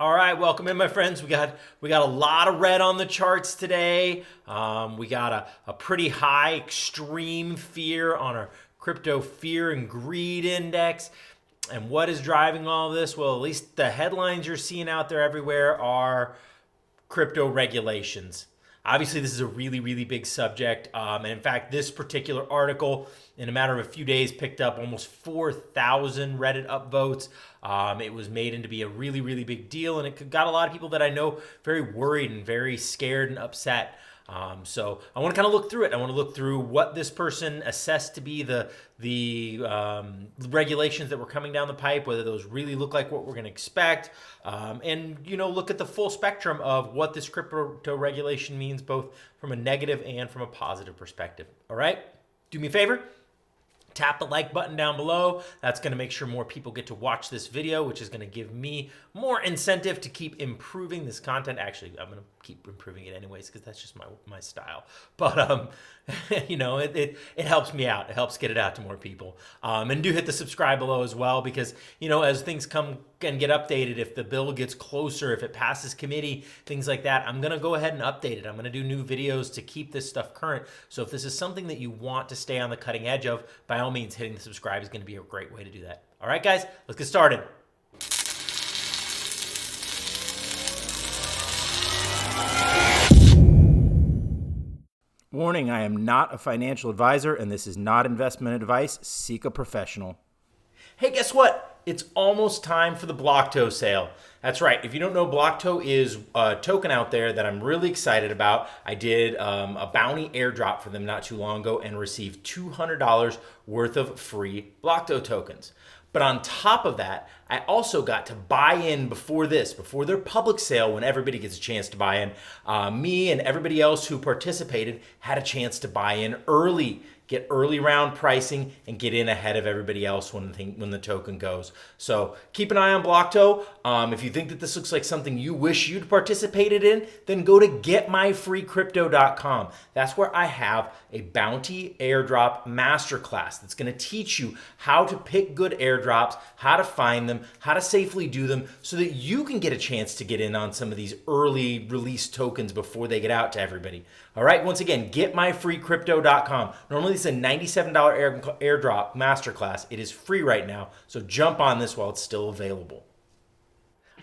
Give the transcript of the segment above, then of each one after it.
All right, welcome in, my friends. We got a lot of red on the charts today. We got a pretty high extreme fear on our crypto fear and greed index. And what is driving all this? Well, at least the headlines you're seeing out there everywhere are crypto regulations. Obviously, this is a really, really big subject. And in fact, this particular article, in a matter of a few days, picked up almost 4,000 Reddit upvotes. It was made into be a really, really big deal, and it got a lot of people that I know very worried and very scared and upset. So I want to kind of look through it. I want to look through what this person assessed to be the regulations that were coming down the pipe, whether those really look like what we're going to expect, and look at the full spectrum of what this crypto regulation means, both from a negative and from a positive perspective. All right, do me a favor. Tap the like button down below. That's going to make sure more people get to watch this video, which is going to give me more incentive to keep improving this content. Actually, I'm going to keep improving it anyways because that's just my style. But it helps me out. It helps get it out to more people. And do hit the subscribe below as well because as things come and get updated, if the bill gets closer, if it passes committee, things like that, I'm going to go ahead and update it. I'm going to do new videos to keep this stuff current. So if this is something that you want to stay on the cutting edge of, by all means, hitting the subscribe is going to be a great way to do that. All right, guys, let's get started. Warning, I am not a financial advisor, and this is not investment advice. Seek a professional. Hey, guess what? It's almost time for the Blocto sale. That's right. If you don't know, Blocto is a token out there that I'm really excited about. I did a bounty airdrop for them not too long ago and received $200 worth of free Blocto tokens. But on top of that, I also got to buy in before their public sale, when everybody gets a chance to buy in. Me and everybody else who participated had a chance to buy in early, get early round pricing, and get in ahead of everybody else when the token goes. So keep an eye on Blocto. If you think that this looks like something you wish you'd participated in, then go to getmyfreecrypto.com. That's where I have a bounty airdrop masterclass that's going to teach you how to pick good airdrops, how to find them, how to safely do them so that you can get a chance to get in on some of these early release tokens before they get out to everybody. All right, once again, getmyfreecrypto.com. Normally it's a $97 airdrop masterclass. It is free right now, so jump on this while it's still available.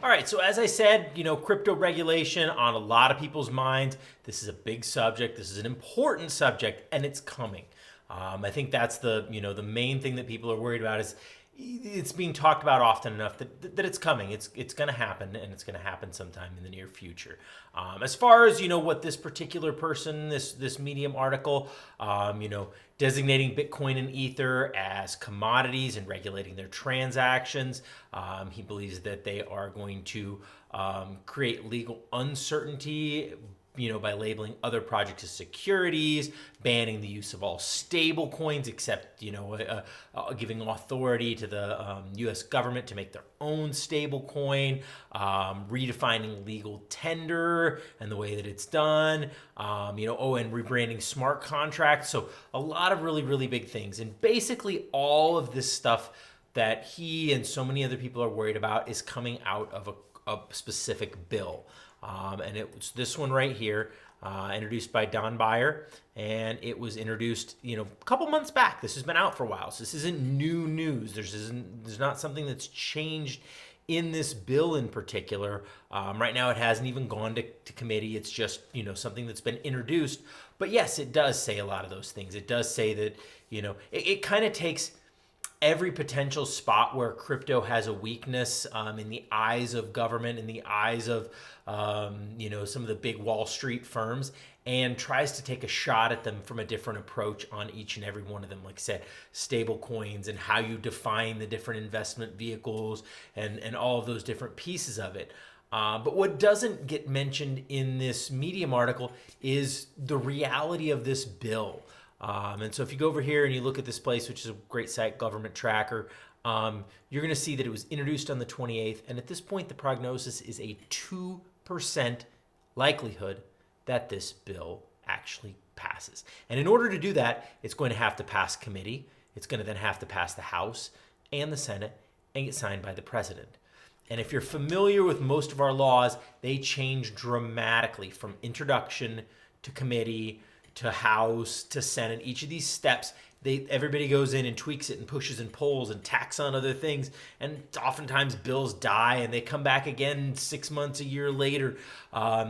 All right, so as I said, crypto regulation on a lot of people's minds. This is a big subject. This is an important subject, and it's coming. I think that's the main thing that people are worried about is it's being talked about often enough that it's coming. It's going to happen, and it's going to happen sometime in the near future. As far as what this particular person, this Medium article, designating Bitcoin and Ether as commodities and regulating their transactions, he believes that they are going to create legal uncertainty by labeling other projects as securities, banning the use of all stable coins except, giving authority to the U.S. government to make their own stable coin, redefining legal tender and the way that it's done, and rebranding smart contracts. So a lot of really, really big things. And basically all of this stuff that he and so many other people are worried about is coming out of a specific bill. And it was this one right here, introduced by Beyer, and it was introduced, a couple months back. This has been out for a while, so this isn't new news. There's not something that's changed in this bill in particular. Right now, it hasn't even gone to committee. It's just something that's been introduced. But yes, it does say a lot of those things. It does say that it kind of takes every potential spot where crypto has a weakness in the eyes of government, in the eyes of some of the big Wall Street firms, and tries to take a shot at them from a different approach on each and every one of them. Like I said, stable coins and how you define the different investment vehicles and all of those different pieces of it. But what doesn't get mentioned in this Medium article is the reality of this bill. And so if you go over here and you look at this place, which is a great site, Government Tracker, you're going to see that it was introduced on the 28th. And at this point, the prognosis is a 2% likelihood that this bill actually passes. And in order to do that, it's going to have to pass committee. It's going to then have to pass the House and the Senate and get signed by the president. And if you're familiar with most of our laws, they change dramatically from introduction to committee to House to Senate. Each of these steps, everybody goes in and tweaks it and pushes and pulls and tacks on other things. And oftentimes bills die and they come back again 6 months, a year later.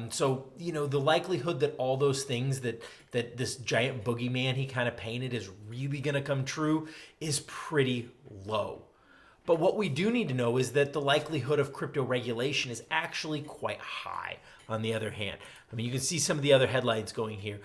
So, the likelihood that all those things that this giant boogeyman he kind of painted is really going to come true is pretty low. But what we do need to know is that the likelihood of crypto regulation is actually quite high, on the other hand. I mean, you can see some of the other headlines going here.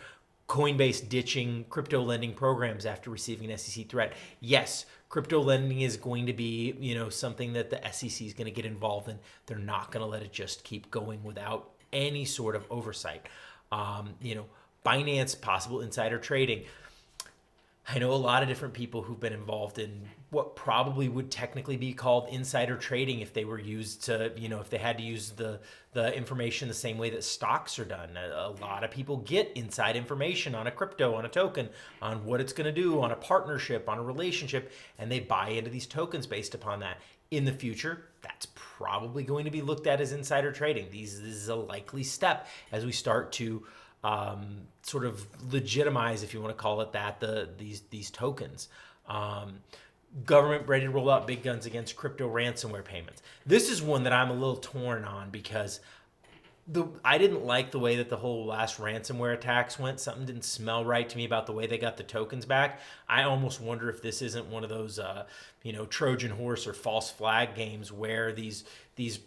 Coinbase ditching crypto lending programs after receiving an SEC threat. Yes, crypto lending is going to be, something that the SEC is going to get involved in. They're not going to let it just keep going without any sort of oversight. Binance, possible insider trading. I know a lot of different people who've been involved in what probably would technically be called insider trading if they were used to, if they had to use the information the same way that stocks are done. A lot of people get inside information on a crypto, on a token, on what it's going to do, on a partnership, on a relationship, and they buy into these tokens based upon that. In the future, that's probably going to be looked at as insider trading. This is a likely step as we start to sort of legitimize, if you want to call it that, these tokens. Government ready to roll out big guns against crypto ransomware payments. This is one that I'm a little torn on because I didn't like the way that the whole last ransomware attacks went. Something didn't smell right to me about the way they got the tokens back. I almost wonder if this isn't one of those, Trojan horse or false flag games where these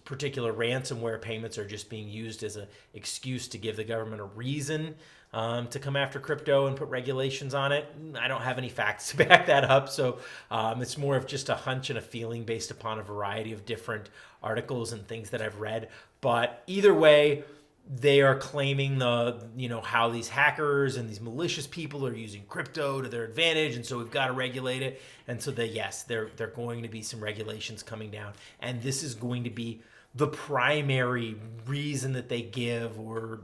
particular ransomware payments are just being used as an excuse to give the government a reason to come after crypto and put regulations on it. I don't have any facts to back that up, so it's more of just a hunch and a feeling based upon a variety of different articles and things that I've read. But either way, they are claiming how these hackers and these malicious people are using crypto to their advantage, and so we've got to regulate it. And so there are going to be some regulations coming down, and this is going to be the primary reason that they give, or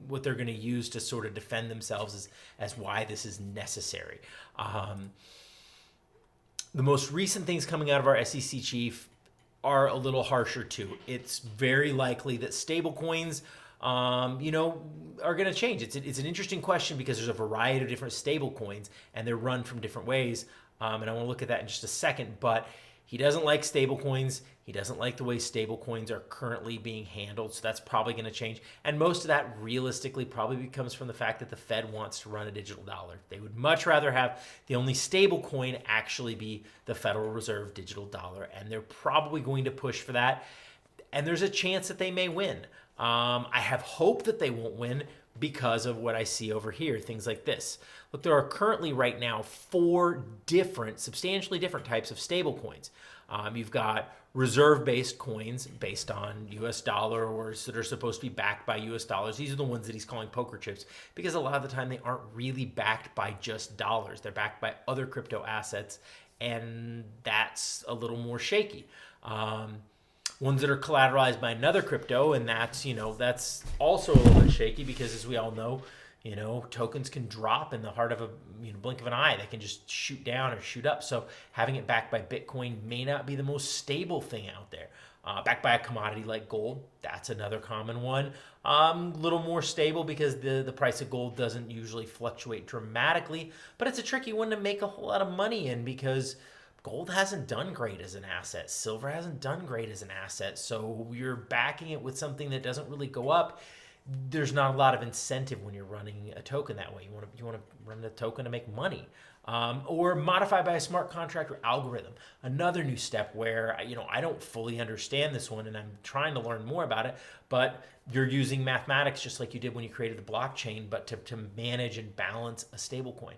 what they're going to use to sort of defend themselves as why this is necessary. The most recent things coming out of our SEC chief are a little harsher too. It's very likely that stablecoins are going to change. It's an interesting question because there's a variety of different stablecoins and they're run from different ways. And I want to look at that in just a second, but he doesn't like stablecoins. He doesn't like the way stablecoins are currently being handled. So that's probably going to change. And most of that realistically probably comes from the fact that the Fed wants to run a digital dollar. They would much rather have the only stablecoin actually be the Federal Reserve digital dollar. And they're probably going to push for that. And there's a chance that they may win. I have hope that they won't win because of what I see over here, things like this. Look, there are currently right now 4 substantially different types of stablecoins. You've got reserve-based coins based on US dollar or that are supposed to be backed by US dollars. These are the ones that he's calling poker chips because a lot of the time they aren't really backed by just dollars. They're backed by other crypto assets, and that's a little more shaky. Ones that are collateralized by another crypto, and that's also a little bit shaky because, as we all know, tokens can drop in the heart of a blink of an eye. They can just shoot down or shoot up. So having it backed by Bitcoin may not be the most stable thing out there. Backed by a commodity like gold, that's another common one. A little more stable because the price of gold doesn't usually fluctuate dramatically, but it's a tricky one to make a whole lot of money in because gold hasn't done great as an asset. Silver hasn't done great as an asset. So you're backing it with something that doesn't really go up. There's not a lot of incentive when you're running a token that way. You want to run the token to make money, or modify by a smart contract or algorithm. Another new step where I don't fully understand this one, and I'm trying to learn more about it. But you're using mathematics just like you did when you created the blockchain, but to manage and balance a stablecoin.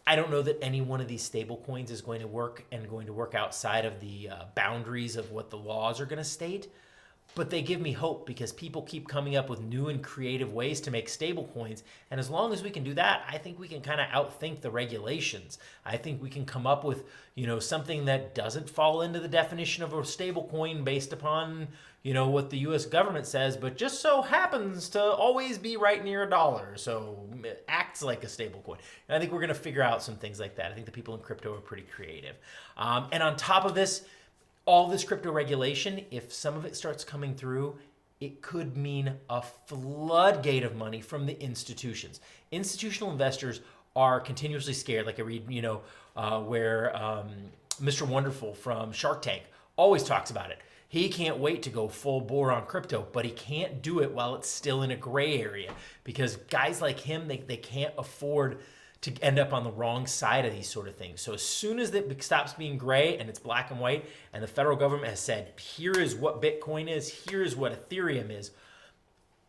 I don't know that any one of these stable coins is going to work outside of the boundaries of what the laws are going to state. But they give me hope because people keep coming up with new and creative ways to make stable coins. And as long as we can do that, I think we can kind of outthink the regulations. I think we can come up with, something that doesn't fall into the definition of a stable coin based upon, what the U.S. government says, but just so happens to always be right near a dollar. So it acts like a stable coin. And I think we're going to figure out some things like that. I think the people in crypto are pretty creative. And on top of this, all this crypto regulation, if some of it starts coming through, it could mean a floodgate of money from the institutions. Institutional investors are continuously scared. Like I read, where Mr. Wonderful from Shark Tank always talks about it. He can't wait to go full bore on crypto, but he can't do it while it's still in a gray area because guys like him, they can't afford to end up on the wrong side of these sort of things. So as soon as it stops being gray and it's black and white, and the federal government has said, here is what Bitcoin is, here is what Ethereum is,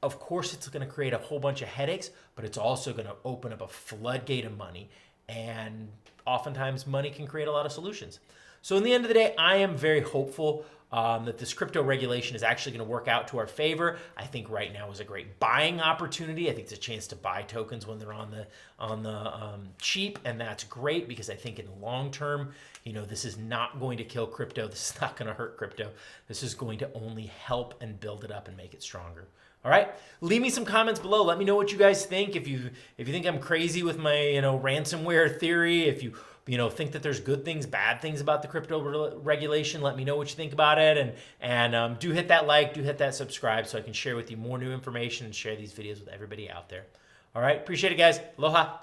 of course it's going to create a whole bunch of headaches, but it's also going to open up a floodgate of money. And oftentimes money can create a lot of solutions. So in the end of the day, I am very hopeful that this crypto regulation is actually going to work out to our favor. I think right now is a great buying opportunity. I think it's a chance to buy tokens when they're on the cheap, and that's great because I think in the long term, this is not going to kill crypto. This is not going to hurt crypto. This is going to only help and build it up and make it stronger. All right, leave me some comments below. Let me know what you guys think. If you think I'm crazy with my ransomware theory, if you think that there's good things, bad things about the crypto regulation, let me know what you think about it. And do hit that like, do hit that subscribe so I can share with you more new information and share these videos with everybody out there. All right, appreciate it, guys. Aloha.